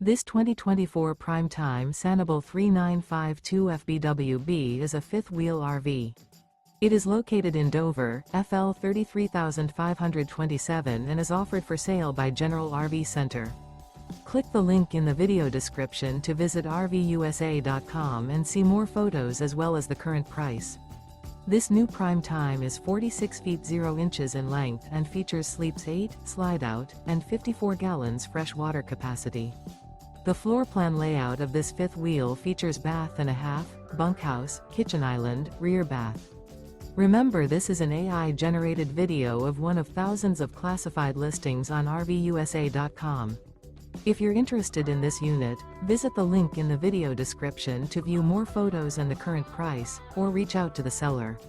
This 2024 Prime Time Sanibel 3952 FBWB is a fifth-wheel RV. It is located in Dover, FL 33527 and is offered for sale by General RV Center. Click the link in the video description to visit RVUSA.com and see more photos as well as the current price. This new Prime Time is 46 feet 0 inches in length and features sleeps 8, slide-out, and 54 gallons fresh water capacity. The floor plan layout of this fifth wheel features bath and a half, bunkhouse, kitchen island, rear bath. Remember, this is an AI-generated video of one of thousands of classified listings on RVUSA.com. If you're interested in this unit, visit the link in the video description to view more photos and the current price, or reach out to the seller.